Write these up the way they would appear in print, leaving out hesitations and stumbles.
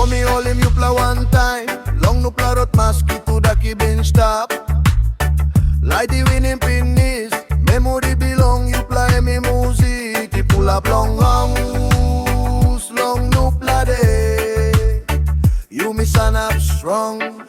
me hold him you play one time. Long no play maski to the key bench top. Like the winning pin is memory belong you play me music. You pull up long house, long no play day. You me stand up strong.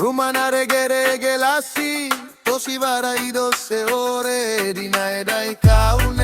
Rumana reggae reggae lassi, tosi vara I 12 ore di nae dai kaune.